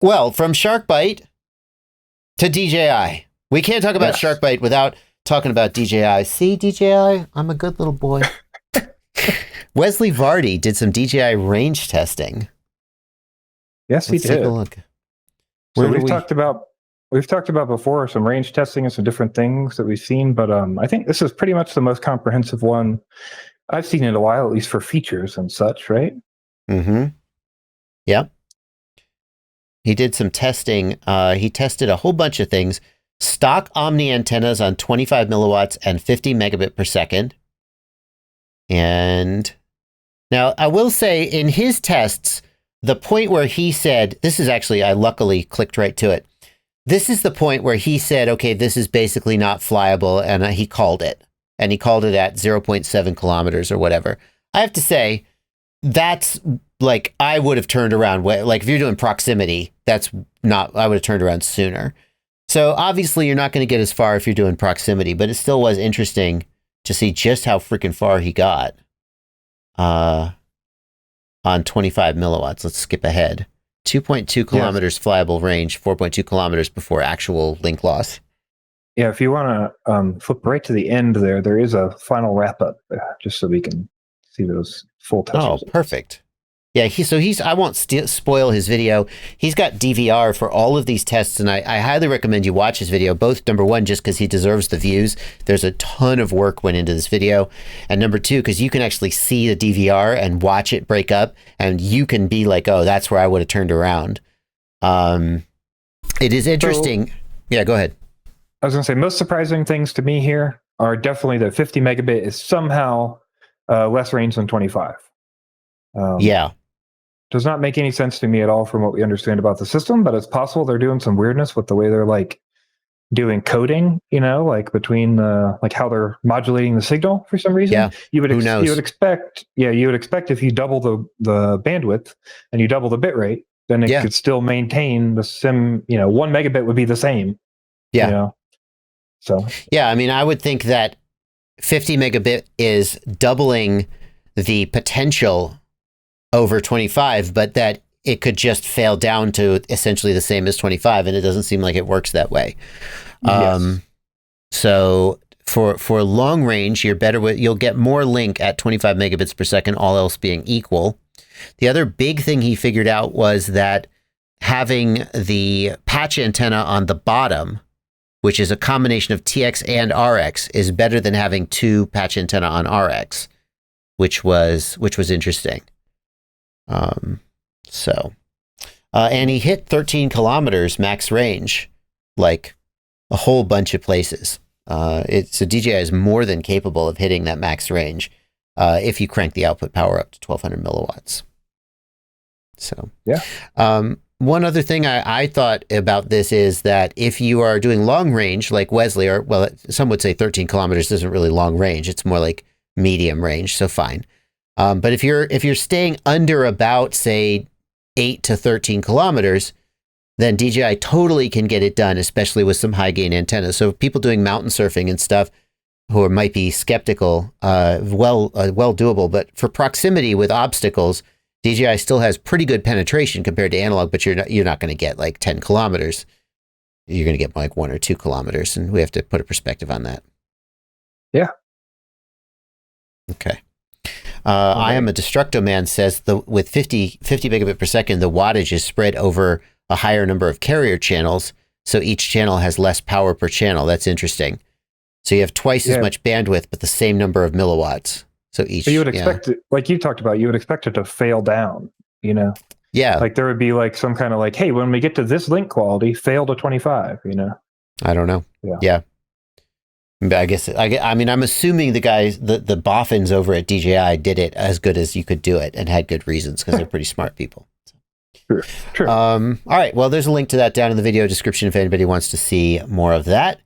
Well, from Sharkbite to DJI. We can't talk about Sharkbite without talking about DJI. See, DJI, I'm a good little boy. Wezley Varty did some DJI range testing. Yes, Let's he did. Take a look. So we've talked about before some range testing and some different things that we've seen, but I think this is pretty much the most comprehensive one I've seen in a while, at least for features and such, right? Mm-hmm. Yep. He did some testing. He tested a whole bunch of things. Stock Omni antennas on 25 milliwatts and 50 megabit per second. And now I will say in his tests, the point where he said, this is actually, I luckily clicked right to it. This is the point where he said, okay, this is basically not flyable. And he called it. And he called it at 0.7 kilometers or whatever. I have to say, that's like, I would have turned around. Like if you're doing proximity, that's not, I would have turned around sooner. So obviously you're not going to get as far if you're doing proximity, but it still was interesting to see just how freaking far he got on 25 milliwatts. Let's skip ahead. 2.2 kilometers flyable range, 4.2 kilometers before actual link loss. Yeah, if you want to flip right to the end there is a final wrap up just so we can see those full test results. Perfect. Yeah, I won't spoil his video. He's got DVR for all of these tests, and I highly recommend you watch his video, both, number one, just because he deserves the views. There's a ton of work went into this video. And number two, because you can actually see the DVR and watch it break up, and you can be like, oh, that's where I would have turned around. It is interesting. So, yeah, go ahead. I was going to say, most surprising things to me here are definitely that 50 megabit is somehow less range than 25. Yeah. Does not make any sense to me at all from what we understand about the system, but it's possible they're doing some weirdness with the way they're like doing coding, like between like how they're modulating the signal for some reason. Yeah. You would expect if you double the bandwidth and you double the bit rate, then it could still maintain the 1 megabit would be the same. Yeah. So yeah, I mean, I would think that 50 megabit is doubling the potential over 25, but that it could just fail down to essentially the same as 25, and it doesn't seem like it works that way. So for long range, you'll get more link at 25 megabits per second, all else being equal. The other big thing he figured out was that having the patch antenna on the bottom, which is a combination of TX and RX, is better than having two patch antenna on RX, which was interesting. And he hit 13 kilometers max range, like a whole bunch of places. So DJI is more than capable of hitting that max range if you crank the output power up to 1200 milliwatts. So, yeah. One other thing I thought about this is that if you are doing long range, like Wezley, or well, some would say 13 kilometers isn't really long range. It's more like medium range. So fine. But if you're staying under about, say, 8 to 13 kilometers, then DJI totally can get it done, especially with some high gain antennas. So people doing mountain surfing and stuff who might be skeptical, well doable. But for proximity with obstacles, DJI still has pretty good penetration compared to analog, but you're not going to get like 10 kilometers. You're going to get like 1 or 2 kilometers, and we have to put a perspective on that. Yeah. Okay. I am a Destructo Man says with 50 megabit per second, the wattage is spread over a higher number of carrier channels, so each channel has less power per channel. That's interesting. So you have twice as much bandwidth, but the same number of milliwatts. So each. So you would expect it, like you talked about, you would expect it to fail down. Yeah. Like there would be like some kind of like, hey, when we get to this link quality, fail to 25. I don't know. Yeah. I guess, I mean, I'm assuming the guys, the boffins over at DJI did it as good as you could do it and had good reasons because they're pretty smart people. True. All right. Well, there's a link to that down in the video description if anybody wants to see more of that.